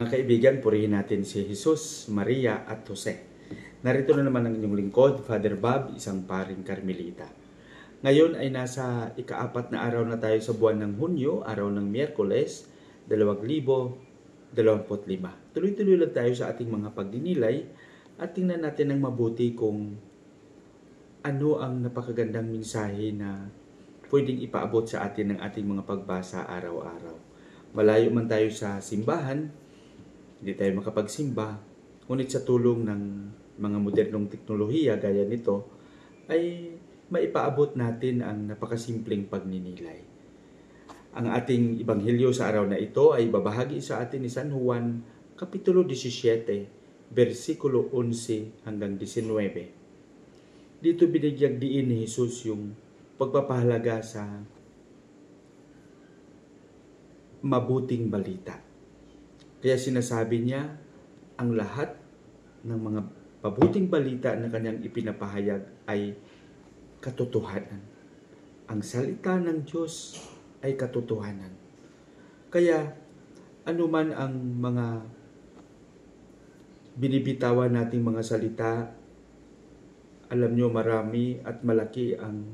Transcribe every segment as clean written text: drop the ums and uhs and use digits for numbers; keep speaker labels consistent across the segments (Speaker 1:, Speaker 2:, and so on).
Speaker 1: Mga kaibigan, purihin natin si Jesus, Maria at Jose. Narito na naman ang inyong lingkod, Father Bob, isang paring Karmelita. Ngayon ay nasa ika-4 na araw na tayo sa buwan ng Hunyo, araw ng Miyerkules, 2025. Tuloy-tuloy lang tayo sa ating mga pagdinilay at tingnan natin ng mabuti kung ano ang napakagandang mensahe na pwedeng ipaabot sa atin ng ating mga pagbasa araw-araw. Malayo man tayo sa simbahan, hindi tayo makapagsimba, ngunit sa tulong ng mga modernong teknolohiya gaya nito, ay maipaabot natin ang napakasimpleng pagninilay. Ang ating ebanghelyo sa araw na ito ay babahagi sa atin ni San Juan, Kapitulo 17, versikulo 11 hanggang 19. Dito binigyang diin ni Jesus yung pagpapahalaga sa mabuting balita. Kaya sinasabi niya, ang lahat ng mga mabuting balita na kanyang ipinapahayag ay katotohanan. Ang salita ng Diyos ay katotohanan. Kaya anuman ang mga binibitawan nating mga salita, alam nyo marami at malaki ang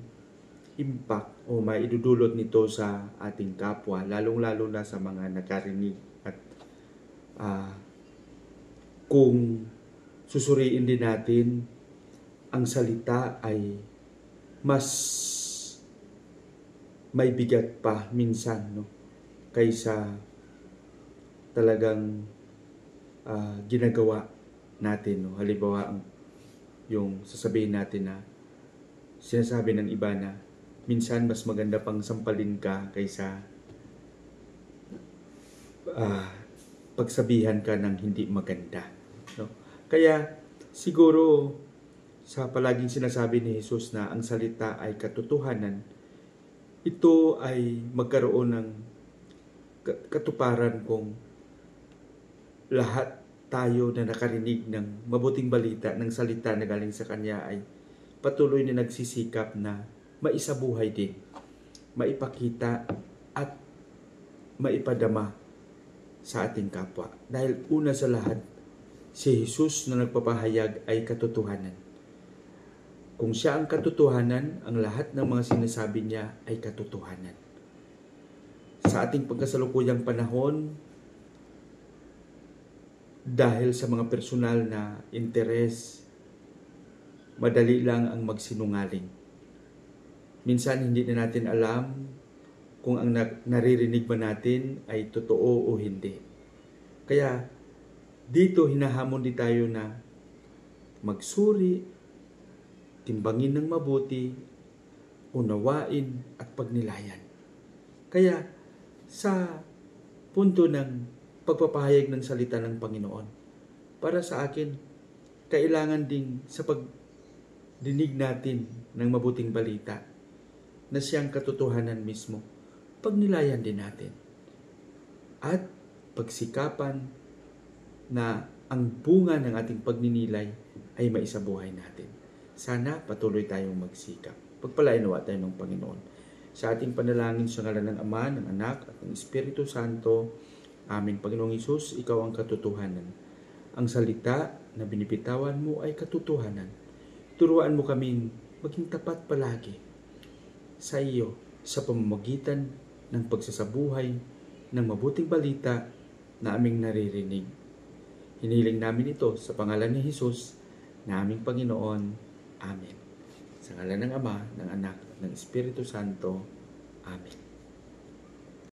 Speaker 1: impact o maidudulot nito sa ating kapwa, lalong-lalo na sa mga nakarinig. At kung susuriin din natin, ang salita ay mas may bigat pa minsan, no, kaysa talagang ginagawa natin. No? Halimbawa, yung sasabihin natin na sinasabi ng iba na minsan mas maganda pang sampalin ka kaysa pagsabihan ka ng hindi maganda. No? Kaya siguro sa palaging sinasabi ni Jesus na ang salita ay katotohanan, ito ay magkaroon ng katuparan kung lahat tayo na nakarinig ng mabuting balita, ng salita na galing sa Kanya ay patuloy na nagsisikap na maisabuhay din, maipakita at maipadama sa ating kapwa. Dahil una sa lahat, si Jesus na nagpapahayag ay katotohanan. Kung siya ang katotohanan, ang lahat ng mga sinasabi niya ay katotohanan. Sa ating pagkasalukuyang panahon, dahil sa mga personal na interes, madali lang ang magsinungaling. Minsan hindi na natin alam kung ang naririnig ba natin ay totoo o hindi. Kaya dito hinahamon din tayo na magsuri, timbangin ng mabuti, unawain at pagnilayan. Kaya sa punto ng pagpapahayag ng salita ng Panginoon, para sa akin, kailangan ding sa pagdinig natin ng mabuting balita na siyang katotohanan mismo, pagnilayan din natin. At pagsikapan na ang bunga ng ating pagninilay ay maisabuhay natin. Sana patuloy tayong magsikap. Pagpalain nawa tayo ng Panginoon. Sa ating panalangin sa ngalan ng Ama, ng Anak, at ng Espiritu Santo. Amen. Panginoong Hesus, Ikaw ang katotohanan. Ang salita na binibitawan mo ay katotohanan. Turuan mo kaming maging tapat palagi sa iyo sa pamamagitan ng pagsasabuhay ng mabuting balita na aming naririnig. Hiniling namin ito sa pangalan ni Jesus na aming Panginoon. Amen. Sa ngalan ng Ama, ng Anak, ng Espiritu Santo. Amen.